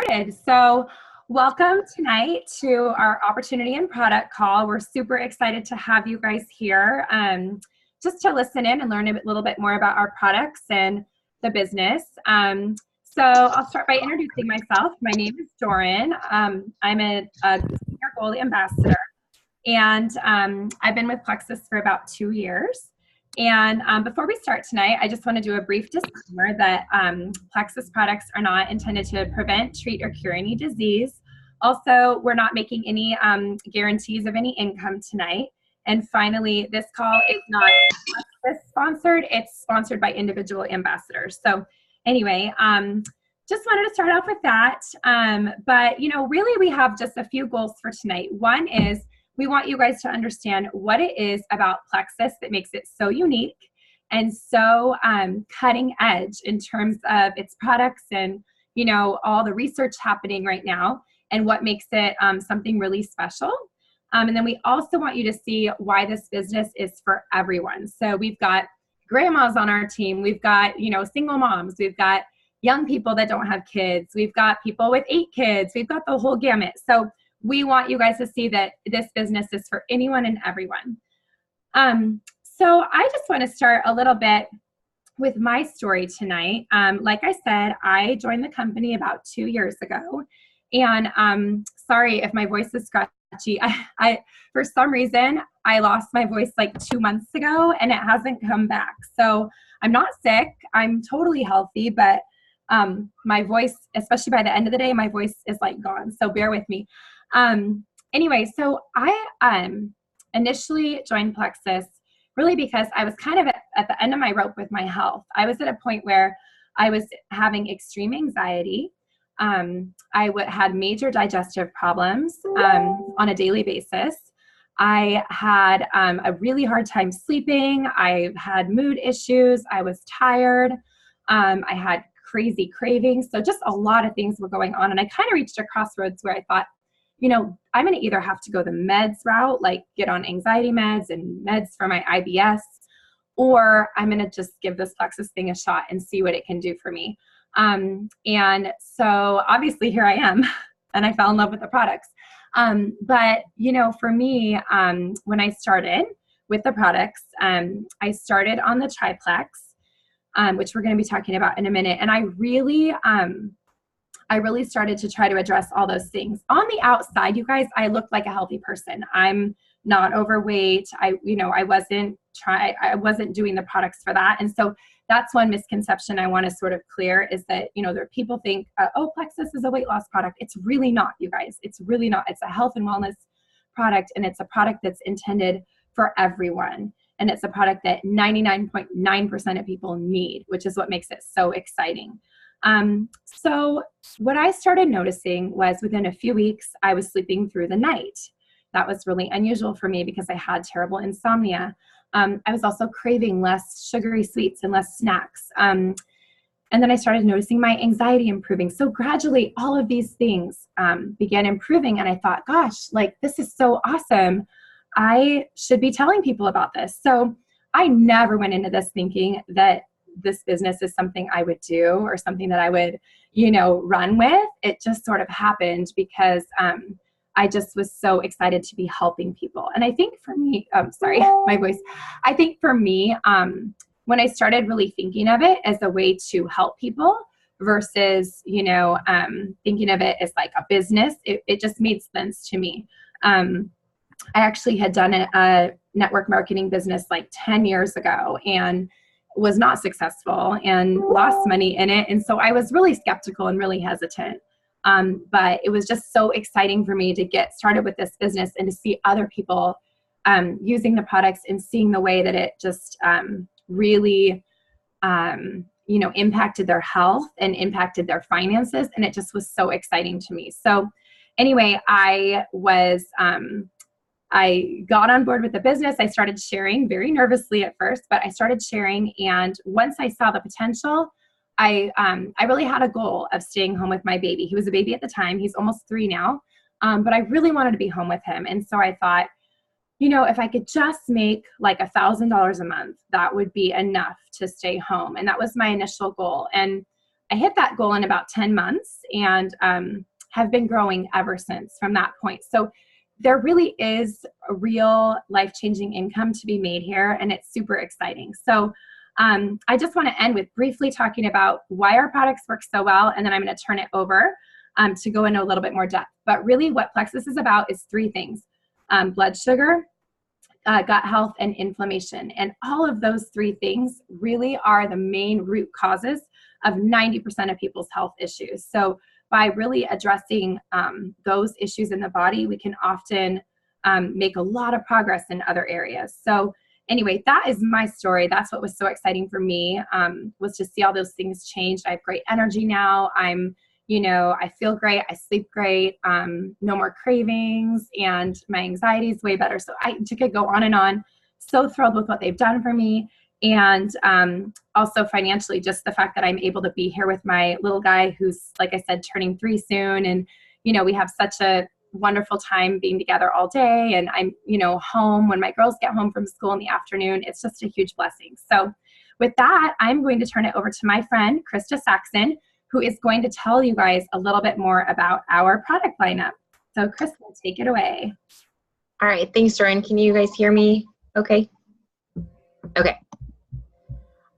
Started. So welcome tonight to our opportunity and product call. We're super excited to have you guys here just to listen in and learn a little bit more about our products and the business. So I'll start by introducing myself. My name is Doran. I'm a Senior Goalie Ambassador, and I've been with Plexus for about 2 years. And before we start tonight, I just want to do a brief disclaimer that Plexus products are not intended to prevent, treat, or cure any disease. Also, we're not making any guarantees of any income tonight. And finally, this call is not sponsored. It's sponsored by individual ambassadors. So anyway, just wanted to start off with that. But, really we have just a few goals for tonight. One is we want you guys to understand what it is about Plexus that makes it so unique and so cutting edge in terms of its products and, all the research happening right now and what makes it something really special. And then we also want you to see why this business is for everyone. So we've got grandmas on our team. We've got, single moms. We've got young people that don't have kids. We've got people with 8 kids. We've got the whole gamut. So we want you guys to see that this business is for anyone and everyone. So I just want to start a little bit with my story tonight. Like I said, I joined the company about 2 years ago, and sorry if my voice is scratchy. I for some reason, I lost my voice like 2 months ago, and it hasn't come back. So I'm not sick. I'm totally healthy, but my voice, especially by the end of the day, my voice is like gone. So bear with me. Anyway, so I initially joined Plexus really because I was kind of at the end of my rope with my health. I was at a point where I was having extreme anxiety. I had major digestive problems on a daily basis. I had a really hard time sleeping. I had mood issues. I was tired. I had crazy cravings. So just a lot of things were going on. And I kind of reached a crossroads where I thought, I'm going to either have to go the meds route, like get on anxiety meds and meds for my IBS, or I'm going to just give this Plexus thing a shot and see what it can do for me. And so obviously here I am, and I fell in love with the products. But, for me, when I started with the products, I started on the triplex, which we're going to be talking about in a minute. And I really started to try to address all those things. On the outside, you guys, I look like a healthy person. I'm not overweight. I wasn't doing the products for that. And so that's one misconception I want to sort of clear is that, there people think, Plexus is a weight loss product. It's really not, you guys. It's really not. It's a health and wellness product, and it's a product that's intended for everyone. And it's a product that 99.9% of people need, which is what makes it so exciting. So what I started noticing was within a few weeks, I was sleeping through the night. That was really unusual for me because I had terrible insomnia. I was also craving less sugary sweets and less snacks. And then I started noticing my anxiety improving. So gradually all of these things began improving. And I thought, gosh, this is so awesome. I should be telling people about this. So I never went into this thinking that this business is something I would do or something that I would, run with. It just sort of happened because I just was so excited to be helping people. And I think for me, sorry, my voice. I think for me, when I started really thinking of it as a way to help people versus, thinking of it as like a business, it just made sense to me. I actually had done a network marketing business like 10 years ago and was not successful and lost money in it. And so I was really skeptical and really hesitant. But it was just so exciting for me to get started with this business and to see other people using the products and seeing the way that it just really, impacted their health and impacted their finances. And it just was so exciting to me. So anyway, I got on board with the business. I started sharing very nervously at first, but I started sharing. And once I saw the potential, I really had a goal of staying home with my baby. He was a baby at the time. He's almost 3 now. But I really wanted to be home with him. And so I thought, if I could just make like $1,000 a month, that would be enough to stay home. And that was my initial goal. And I hit that goal in about 10 months and have been growing ever since from that point. So there really is a real life-changing income to be made here, and it's super exciting. So I just want to end with briefly talking about why our products work so well, and then I'm going to turn it over to go into a little bit more depth. But really what Plexus is about is three things: blood sugar, gut health, and inflammation. And all of those three things really are the main root causes of 90% of people's health issues. So by really addressing those issues in the body, we can often make a lot of progress in other areas. So anyway, that is my story. That's what was so exciting for me, was to see all those things change. I have great energy now. I feel great. I sleep great. No more cravings, and my anxiety is way better. So I could go on and on. So thrilled with what they've done for me. And also financially, just the fact that I'm able to be here with my little guy who's, like I said, turning 3 soon. And, we have such a wonderful time being together all day. And I'm, home when my girls get home from school in the afternoon. It's just a huge blessing. So with that, I'm going to turn it over to my friend, Krista Saxon, who is going to tell you guys a little bit more about our product lineup. So Krista, take it away. All right, thanks, Jordan. Can you guys hear me okay? Okay.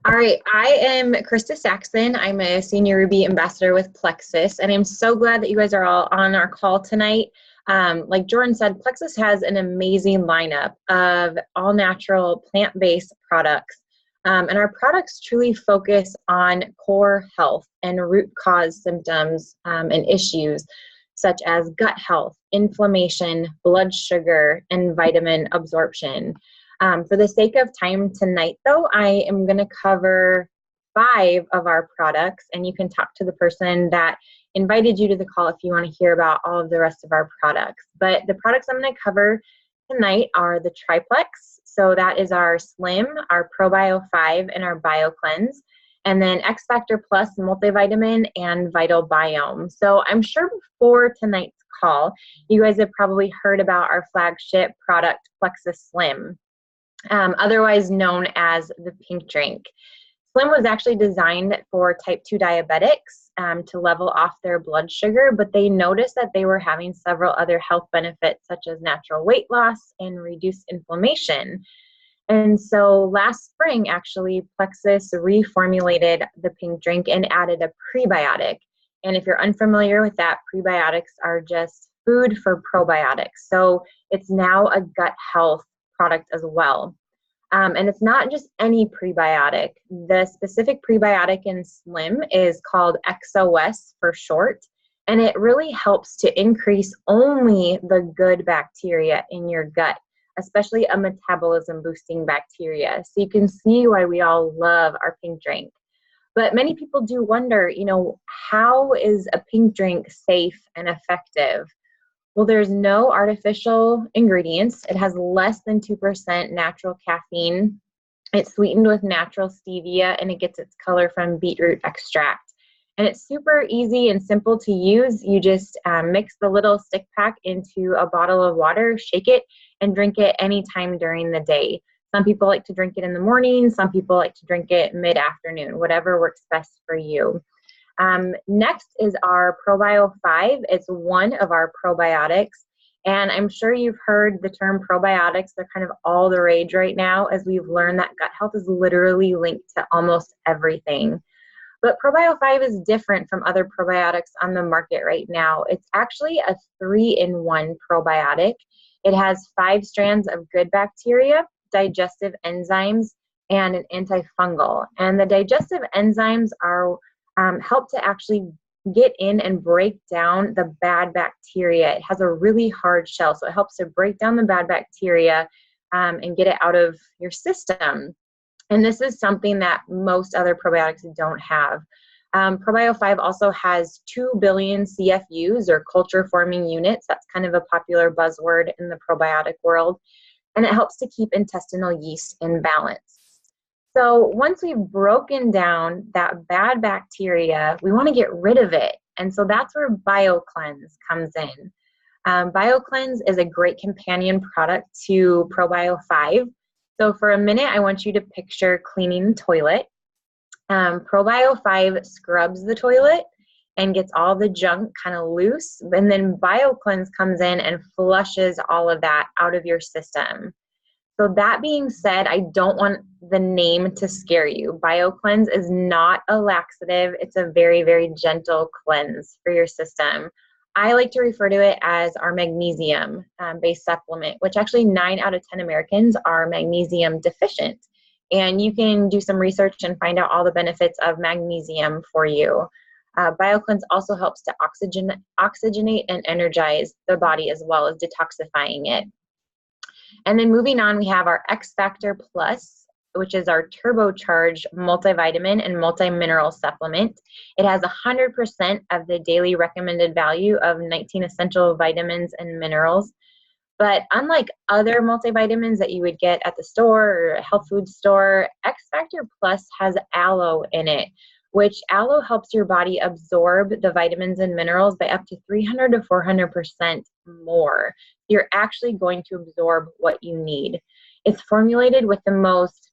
All right, I am Krista Saxon. I'm a Senior Ruby Ambassador with Plexus, and I'm so glad that you guys are all on our call tonight. Like Jordan said, Plexus has an amazing lineup of all-natural, plant-based products. And our products truly focus on core health and root cause symptoms and issues such as gut health, inflammation, blood sugar, and vitamin absorption. For the sake of time tonight, though, I am going to cover 5 of our products, and you can talk to the person that invited you to the call if you want to hear about all of the rest of our products. But the products I'm going to cover tonight are the Triplex. So that is our Slim, our ProBio 5, and our BioCleanse. And then X Factor Plus multivitamin and Vital Biome. So I'm sure before tonight's call, you guys have probably heard about our flagship product, Plexus Slim, otherwise known as the pink drink. Slim was actually designed for type 2 diabetics to level off their blood sugar, but they noticed that they were having several other health benefits such as natural weight loss and reduced inflammation. And so last spring, actually, Plexus reformulated the pink drink and added a prebiotic. And if you're unfamiliar with that, prebiotics are just food for probiotics. So it's now a gut health product as well. And it's not just any prebiotic. The specific prebiotic in Slim is called XOS for short, and it really helps to increase only the good bacteria in your gut, especially a metabolism boosting bacteria. So you can see why we all love our pink drink. But many people do wonder, how is a pink drink safe and effective? Well, there's no artificial ingredients. It has less than 2% natural caffeine. It's sweetened with natural stevia, and it gets its color from beetroot extract. And it's super easy and simple to use. You just mix the little stick pack into a bottle of water, shake it, and drink it anytime during the day. Some people like to drink it in the morning. Some people like to drink it mid-afternoon, whatever works best for you. Next is our ProBio 5. It's one of our probiotics. And I'm sure you've heard the term probiotics. They're kind of all the rage right now, as we've learned that gut health is literally linked to almost everything. But ProBio 5 is different from other probiotics on the market right now. It's actually a 3-in-1 probiotic. It has 5 strands of good bacteria, digestive enzymes, and an antifungal. And the digestive enzymes are help to actually get in and break down the bad bacteria. It has a really hard shell, so it helps to break down the bad bacteria and get it out of your system. And this is something that most other probiotics don't have. ProBio 5 also has 2 billion CFUs, or culture forming units. That's kind of a popular buzzword in the probiotic world. And it helps to keep intestinal yeast in balance. So once we've broken down that bad bacteria, we want to get rid of it. And so that's where BioCleanse comes in. BioCleanse is a great companion product to ProBio 5. So for a minute, I want you to picture cleaning the toilet. ProBio 5 scrubs the toilet and gets all the junk kind of loose. And then BioCleanse comes in and flushes all of that out of your system. So that being said, I don't want the name to scare you. BioCleanse is not a laxative. It's a very, very gentle cleanse for your system. I like to refer to it as our magnesium based supplement, which actually 9 out of 10 Americans are magnesium deficient. And you can do some research and find out all the benefits of magnesium for you. BioCleanse also helps to oxygenate and energize the body as well as detoxifying it. And then moving on, we have our X Factor Plus, which is our turbocharged multivitamin and multi-mineral supplement. It has 100% of the daily recommended value of 19 essential vitamins and minerals. But unlike other multivitamins that you would get at the store or a health food store, X Factor Plus has aloe in it, which aloe helps your body absorb the vitamins and minerals by up to 300 to 400% more. You're actually going to absorb what you need. It's formulated with the most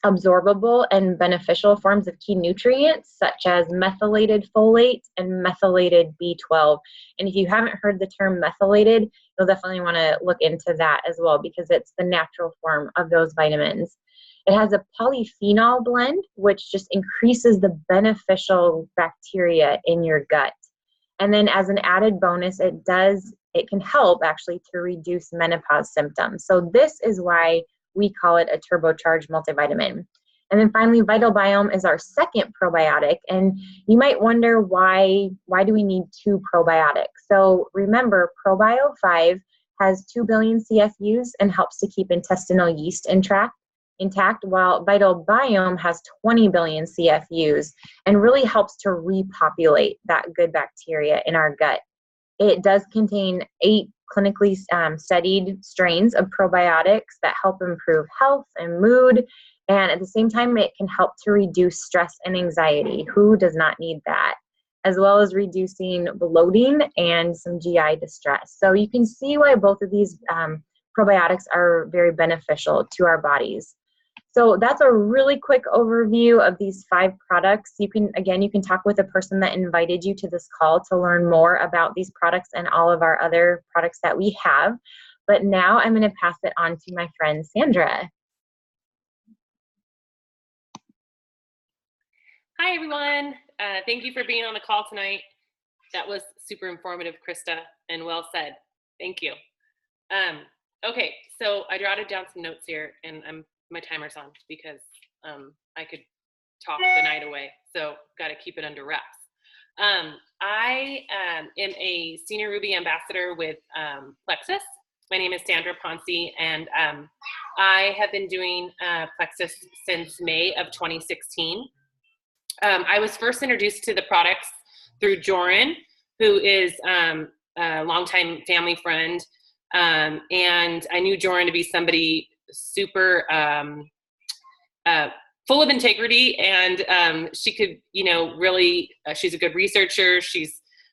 absorbable and beneficial forms of key nutrients such as methylated folate and methylated B12. And if you haven't heard the term methylated, you'll definitely want to look into that as well because it's the natural form of those vitamins. It has a polyphenol blend, which just increases the beneficial bacteria in your gut. And then as an added bonus, it can help actually to reduce menopause symptoms. So this is why we call it a turbocharged multivitamin. And then finally, Vital Biome is our second probiotic. And you might wonder why do we need 2 probiotics? So remember, ProBio 5 has 2 billion CFUs and helps to keep intestinal yeast intact, while Vital Biome has 20 billion CFUs and really helps to repopulate that good bacteria in our gut. It does contain 8 clinically studied strains of probiotics that help improve health and mood, and at the same time, it can help to reduce stress and anxiety. Who does not need that? As well as reducing bloating and some GI distress. So you can see why both of these probiotics are very beneficial to our bodies. So that's a really quick overview of these 5 products. You can talk with the person that invited you to this call to learn more about these products and all of our other products that we have. But now I'm going to pass it on to my friend, Sandra. Hi, everyone. Thank you for being on the call tonight. That was super informative, Krista, and well said. Thank you. Okay, so I jotted down some notes here, and my timer's on because I could talk the night away. So got to keep it under wraps. I am a Senior Ruby Ambassador with Plexus. My name is Sandra Ponzi, and I have been doing Plexus since May of 2016. I was first introduced to the products through Joran, who is a longtime family friend. And I knew Joran to be somebody super full of integrity, and she could, really, she's a good researcher.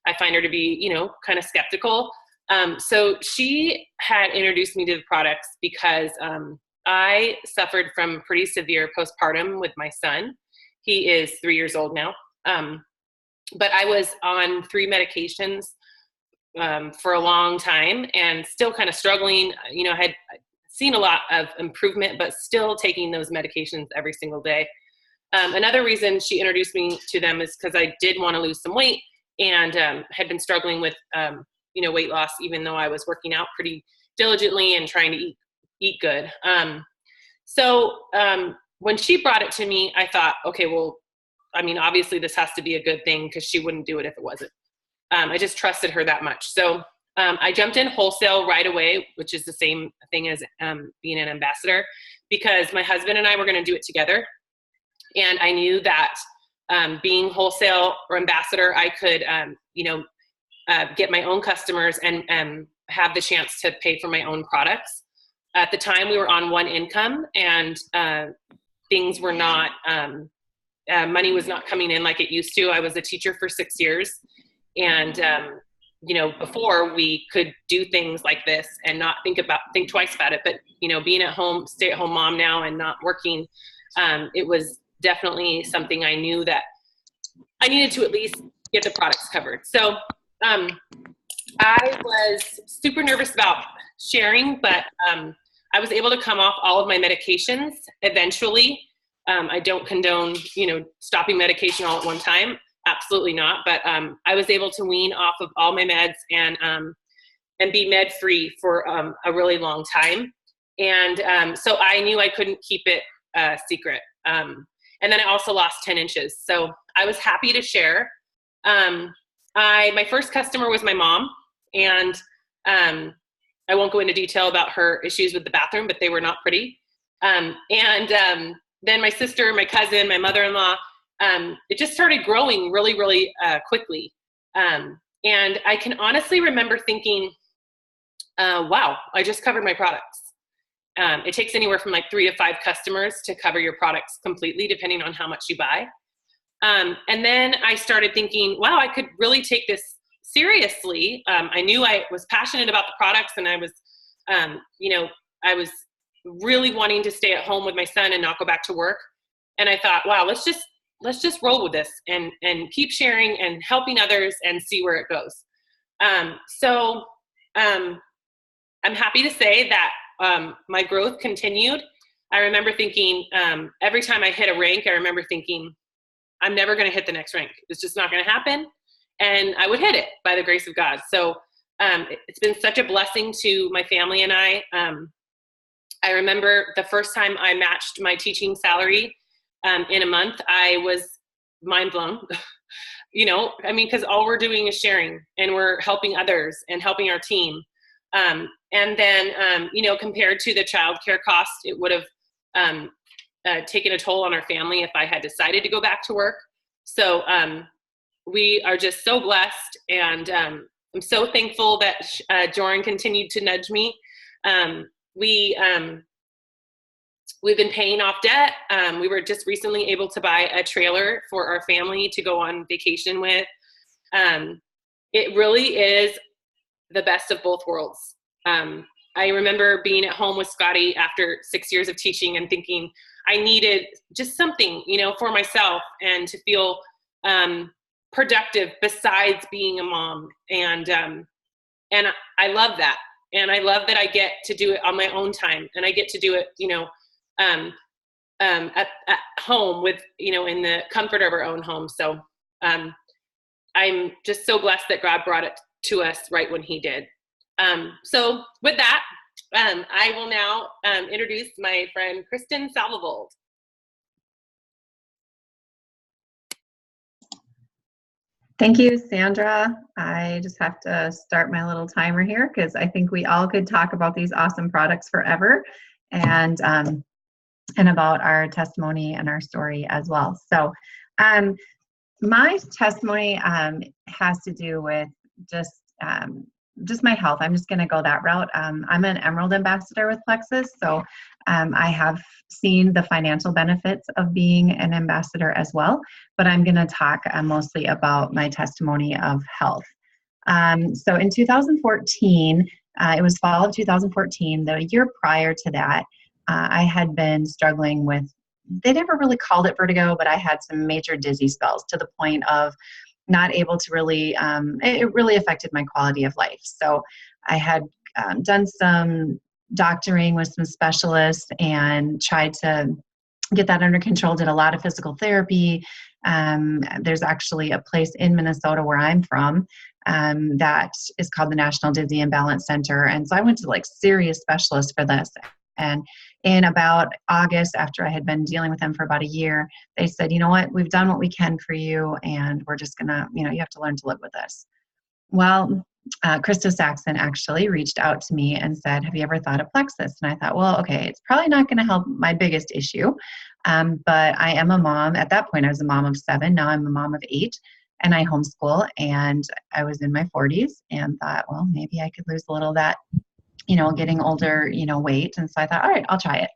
I find her to be, kind of skeptical. So she had introduced me to the products because I suffered from pretty severe postpartum with my son. He is 3 years old now. But I was on 3 medications for a long time and still kind of struggling. I had seen a lot of improvement, but still taking those medications every single day. Another reason she introduced me to them is because I did want to lose some weight and had been struggling with, weight loss, even though I was working out pretty diligently and trying to eat good. So when she brought it to me, I thought, okay, well, obviously this has to be a good thing because she wouldn't do it if it wasn't. I just trusted her that much. So I jumped in wholesale right away, which is the same thing as being an ambassador, because my husband and I were going to do it together. And I knew that being wholesale or ambassador, I could, get my own customers and have the chance to pay for my own products. At the time, we were on one income, and things were not, money was not coming in like it used to. I was a teacher for 6 years. And, before we could do things like this and not think twice about it, but, being at home, stay-at-home mom now and not working, it was definitely something I knew that I needed to at least get the products covered. So I was super nervous about sharing, but I was able to come off all of my medications eventually. I don't condone, stopping medication all at one time. Absolutely not. But I was able to wean off of all my meds and be med free for a really long time. And so I knew I couldn't keep it secret. And then I also lost 10 inches. So I was happy to share. My first customer was my mom, and I won't go into detail about her issues with the bathroom, but they were not pretty. Then my sister, my cousin, my mother-in-law, it just started growing really, really quickly. And I can honestly remember thinking, wow, I just covered my products. It takes anywhere from like 3 to 5 customers to cover your products completely, depending on how much you buy. And then I started thinking, wow, I could really take this seriously. I knew I was passionate about the products, and I was, I was really wanting to stay at home with my son and not go back to work. And I thought, wow, let's just roll with this and keep sharing and helping others and see where it goes. So I'm happy to say that my growth continued. I remember thinking, every time I hit a rank, I remember thinking, I'm never going to hit the next rank. It's just not going to happen. And I would hit it by the grace of God. So it's been such a blessing to my family and I. I remember the first time I matched my teaching salary in a month, I was mind blown. Because all we're doing is sharing, and we're helping others and helping our team. And then, compared to the childcare cost, it would have taken a toll on our family if I had decided to go back to work. So we are just so blessed, and I'm so thankful that Joran continued to nudge me. We've been paying off debt. We were just recently able to buy a trailer for our family to go on vacation with. It really is the best of both worlds. I remember being at home with Scotty after 6 years of teaching and thinking I needed just something, for myself and to feel productive besides being a mom. And I love that. And I love that I get to do it on my own time, and I get to do it, at home with, in the comfort of our own home. So I'm just so blessed that God brought it to us right when he did. So with that, I will now introduce my friend Kristin Salvold. Thank you, Sandra. I just have to start my little timer here because I think we all could talk about these awesome products forever, and about our testimony and our story as well. So my testimony has to do with just my health. I'm just going to go that route. I'm an Emerald Ambassador with Plexus, so I have seen the financial benefits of being an ambassador as well, but I'm going to talk mostly about my testimony of health. So in 2014, it was fall of 2014, the year prior to that, I had been struggling with, they never really called it vertigo, but I had some major dizzy spells to the point of not able to really, it really affected my quality of life. So I had done some doctoring with some specialists and tried to get that under control, did a lot of physical therapy. There's actually a place in Minnesota where I'm from that is called the National Dizzy and Balance Center. And so I went to like serious specialists for this. And in about August, after I had been dealing with them for about a year, they said, you know what, we've done what we can for you, and we're just gonna, you have to learn to live with this. Well, Krista Saxon actually reached out to me and said, have you ever thought of Plexus? And I thought, well, okay, it's probably not going to help my biggest issue, but I am a mom. At that point, I was a mom of 7. Now I'm a mom of 8, and I homeschool, and I was in my 40s and thought, well, maybe I could lose a little of that, getting older, weight. And so I thought, all right, I'll try it.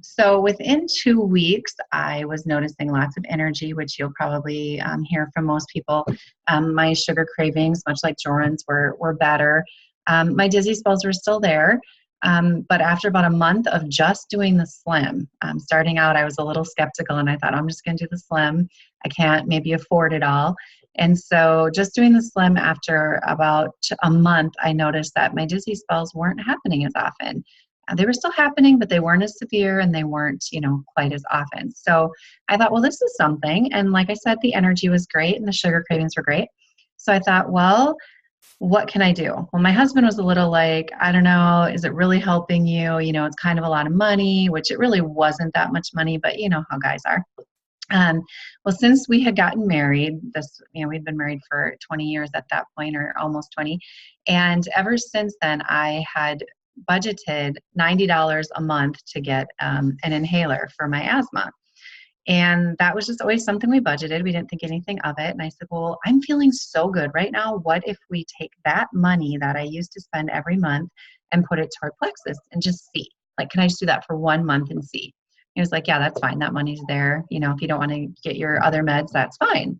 So within 2 weeks, I was noticing lots of energy, which you'll probably hear from most people. My sugar cravings, much like Joran's, were better. My dizzy spells were still there. But after about a month of just doing the slim, starting out, I was a little skeptical and I thought, I'm just going to do the slim. I can't maybe afford it all. And so just doing the slim, after about a month, I noticed that my dizzy spells weren't happening as often. They were still happening, but they weren't as severe and they weren't, quite as often. So I thought, well, this is something. And like I said, the energy was great and the sugar cravings were great. So I thought, well, what can I do? Well, my husband was a little like, I don't know, is it really helping you? It's kind of a lot of money, which it really wasn't that much money, but you know how guys are. Well, since we had gotten married, we'd been married for 20 years at that point, or almost 20. And ever since then, I had budgeted $90 a month to get an inhaler for my asthma. And that was just always something we budgeted. We didn't think anything of it. And I said, well, I'm feeling so good right now. What if we take that money that I used to spend every month and put it toward Plexus and just see? Like, can I just do that for 1 month and see? He was like, yeah, that's fine. That money's there. If you don't want to get your other meds, that's fine.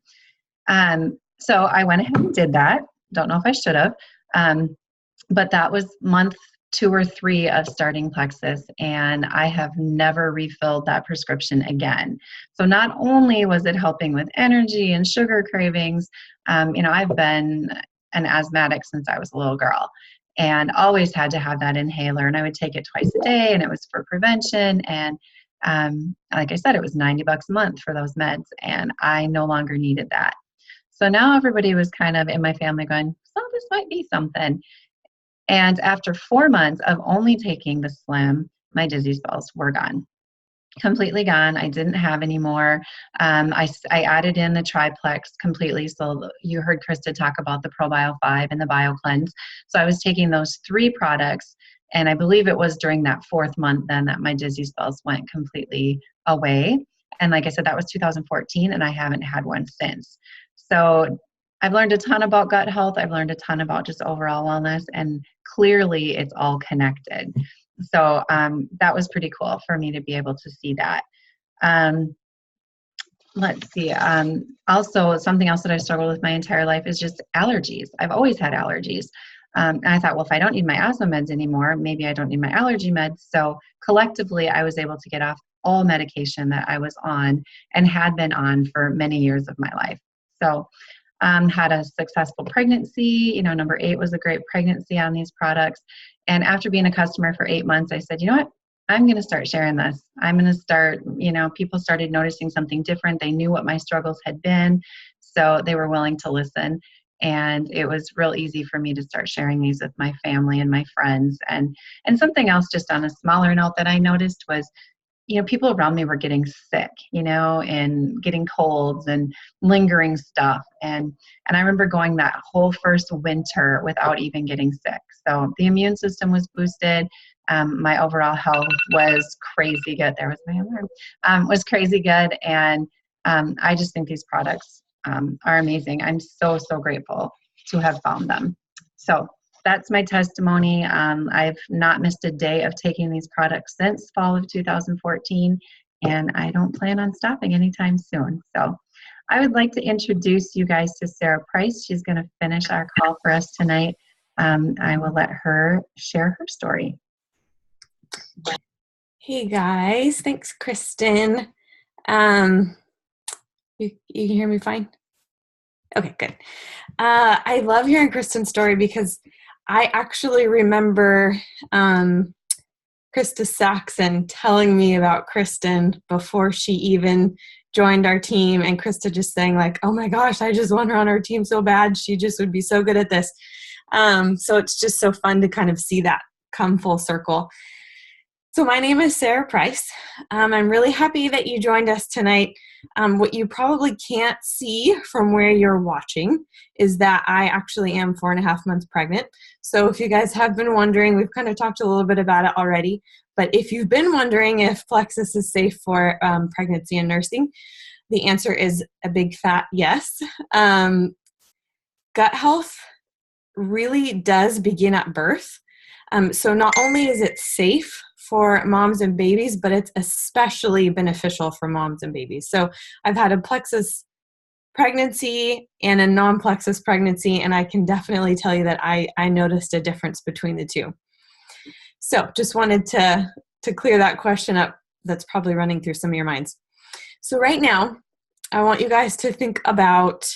So I went ahead and did that. Don't know if I should have. But that was month 2 or 3 of starting Plexus, and I have never refilled that prescription again. So not only was it helping with energy and sugar cravings, I've been an asthmatic since I was a little girl and always had to have that inhaler, and I would take it twice a day, and it was for prevention. And like I said, it was $90 a month for those meds, and I no longer needed that. So now everybody was kind of in my family going, so this might be something. And after 4 months of only taking the slim, my dizzy spells were gone. Completely gone. I didn't have any more. I added in the triplex completely. So you heard Krista talk about the ProBio 5 and the Bio Cleanse. So I was taking those 3 products, and I believe it was during that 4th month then that my dizzy spells went completely away. And like I said, that was 2014, and I haven't had one since. So I've learned a ton about gut health. I've learned a ton about just overall wellness, and clearly it's all connected. So that was pretty cool for me to be able to see that. Let's see. Also, something else that I struggled with my entire life is just allergies. I've always had allergies. And I thought, well, if I don't need my asthma meds anymore, maybe I don't need my allergy meds. So collectively, I was able to get off all medication that I was on and had been on for many years of my life. So had a successful pregnancy. Number 8 was a great pregnancy on these products. And after being a customer for 8 months, I said, you know what? I'm going to start sharing this. I'm going to start, people started noticing something different. They knew what my struggles had been, so they were willing to listen. And it was real easy for me to start sharing these with my family and my friends. And something else just on a smaller note that I noticed was, people around me were getting sick, and getting colds and lingering stuff. And I remember going that whole first winter without even getting sick. So the immune system was boosted. My overall health was crazy good. There was my alarm. Was crazy good. And I just think these products are amazing. I'm so, so grateful to have found them. So that's my testimony. I've not missed a day of taking these products since fall of 2014, and I don't plan on stopping anytime soon. So I would like to introduce you guys to Sarah Price. She's going to finish our call for us tonight. I will let her share her story. Hey guys, thanks Kristin. You can hear me fine? Okay, good. I love hearing Kristin's story because I actually remember Krista Saxon telling me about Kristin before she even joined our team, and Krista just saying like, oh my gosh, I just want her on our team so bad. She just would be so good at this. So it's just so fun to kind of see that come full circle. So my name is Sarah Price. I'm really happy that you joined us tonight. What you probably can't see from where you're watching is that I actually am 4.5 months pregnant. So if you guys have been wondering, we've kind of talked a little bit about it already, but if you've been wondering if Plexus is safe for pregnancy and nursing, the answer is a big fat yes. Gut health really does begin at birth. So not only is it safe for moms and babies, but it's especially beneficial for moms and babies. So I've had a Plexus pregnancy and a non-Plexus pregnancy, and I can definitely tell you that I noticed a difference between the two. So just wanted to clear that question up that's probably running through some of your minds. So right now, I want you guys to think about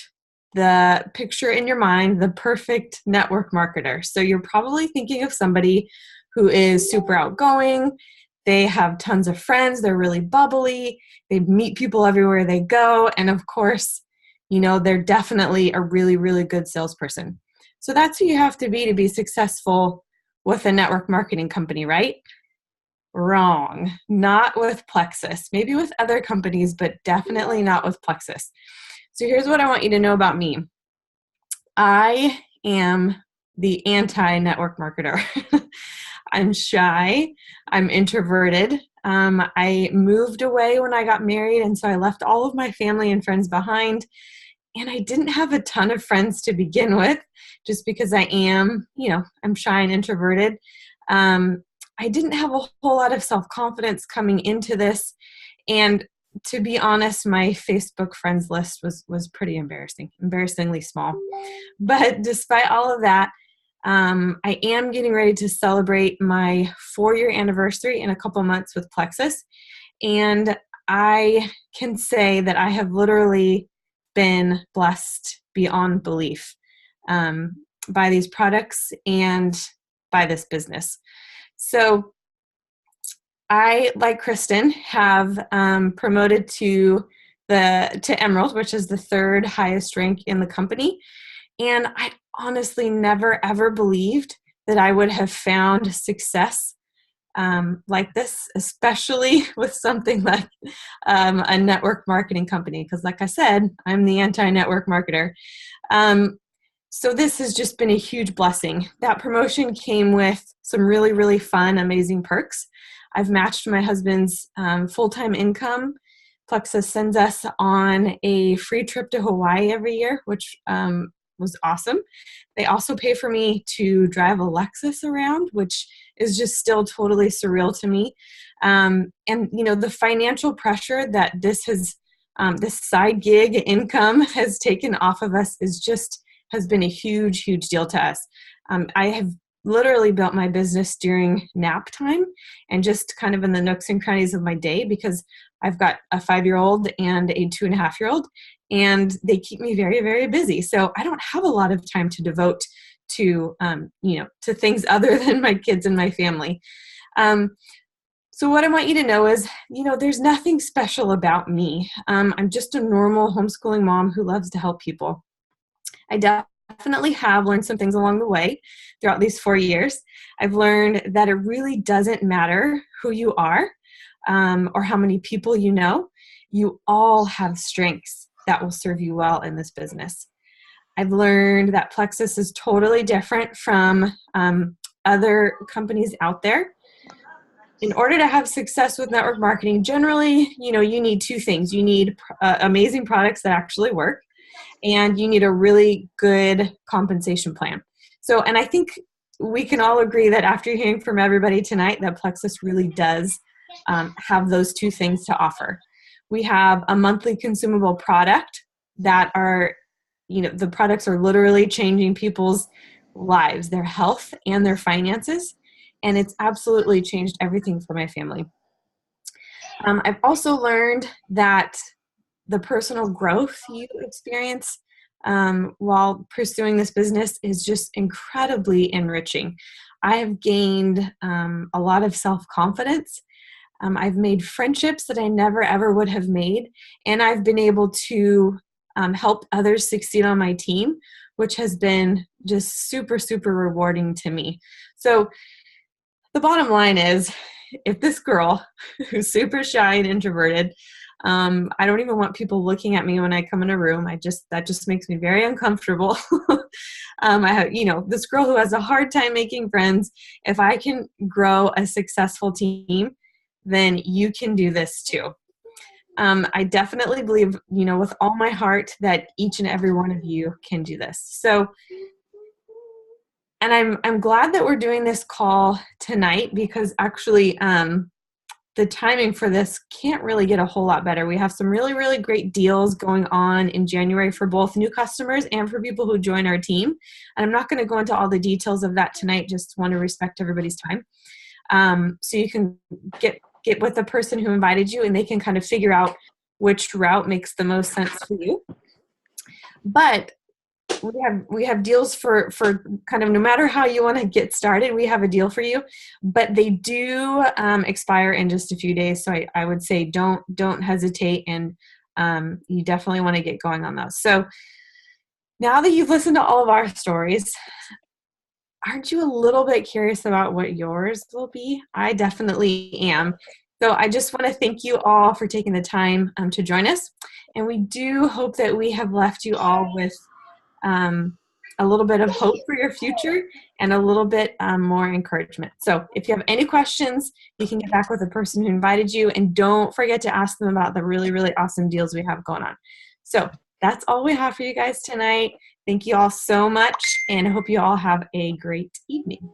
the picture in your mind, the perfect network marketer. So you're probably thinking of somebody who is super outgoing. They have tons of friends. They're really bubbly. They meet people everywhere they go. And of course, they're definitely a really, really good salesperson. So that's who you have to be successful with a network marketing company, right? Wrong. Not with Plexus. Maybe with other companies, but definitely not with Plexus. So here's what I want you to know about me. I am the anti-network marketer. I'm shy. I'm introverted. I moved away when I got married, and so I left all of my family and friends behind. And I didn't have a ton of friends to begin with, just because I am, I'm shy and introverted. I didn't have a whole lot of self-confidence coming into this. And to be honest, my Facebook friends list was pretty embarrassingly small. But despite all of that, I am getting ready to celebrate my 4-year anniversary in a couple months with Plexus. And I can say that I have literally been blessed beyond belief by these products and by this business. So I, like Kristin, have promoted to Emerald, which is the 3rd highest rank in the company. And I honestly never, ever believed that I would have found success like this, especially with something like a network marketing company. Because like I said, I'm the anti-network marketer. So this has just been a huge blessing. That promotion came with some really, really fun, amazing perks. I've matched my husband's full-time income. Plexus sends us on a free trip to Hawaii every year, which was awesome. They also pay for me to drive a Lexus around, which is just still totally surreal to me. And the financial pressure that this side gig income has taken off of us has been a huge, huge deal to us. I have literally built my business during nap time and just kind of in the nooks and crannies of my day, because I've got a 5-year-old and a 2.5-year-old, and they keep me very, very busy. So I don't have a lot of time to devote to things other than my kids and my family. So what I want you to know is, there's nothing special about me. I'm just a normal homeschooling mom who loves to help people. I definitely have learned some things along the way throughout these 4 years. I've learned that it really doesn't matter who you are or how many people you know. You all have strengths that will serve you well in this business. I've learned that Plexus is totally different from other companies out there. In order to have success with network marketing, generally, you need 2 things. You need amazing products that actually work, and you need a really good compensation plan. So, and I think we can all agree that after hearing from everybody tonight, that Plexus really does have those 2 things to offer. We have a monthly consumable product that are, the products are literally changing people's lives, their health and their finances. And it's absolutely changed everything for my family. I've also learned that the personal growth you experience while pursuing this business is just incredibly enriching. I have gained a lot of self-confidence. I've made friendships that I never ever would have made, and I've been able to help others succeed on my team, which has been just super, super rewarding to me. So the bottom line is, if this girl who's super shy and introverted, I don't even want people looking at me when I come in a room. That just makes me very uncomfortable. I have, this girl who has a hard time making friends. If I can grow a successful team, then you can do this too. I definitely believe, with all my heart, that each and every one of you can do this. So, and I'm glad that we're doing this call tonight, because actually, the timing for this can't really get a whole lot better. We have some really, really great deals going on in January for both new customers and for people who join our team. And I'm not going to go into all the details of that tonight, just want to respect everybody's time. So you can get with the person who invited you, and they can kind of figure out which route makes the most sense for you. But we have deals for kind of no matter how you want to get started, we have a deal for you, but they do expire in just a few days. So I would say don't hesitate, and you definitely want to get going on those. So now that you've listened to all of our stories, aren't you a little bit curious about what yours will be? I definitely am. So I just want to thank you all for taking the time to join us. And we do hope that we have left you all with a little bit of hope for your future and a little bit more encouragement. So if you have any questions, you can get back with the person who invited you, and don't forget to ask them about the really, really awesome deals we have going on. So that's all we have for you guys tonight. Thank you all so much, and I hope you all have a great evening.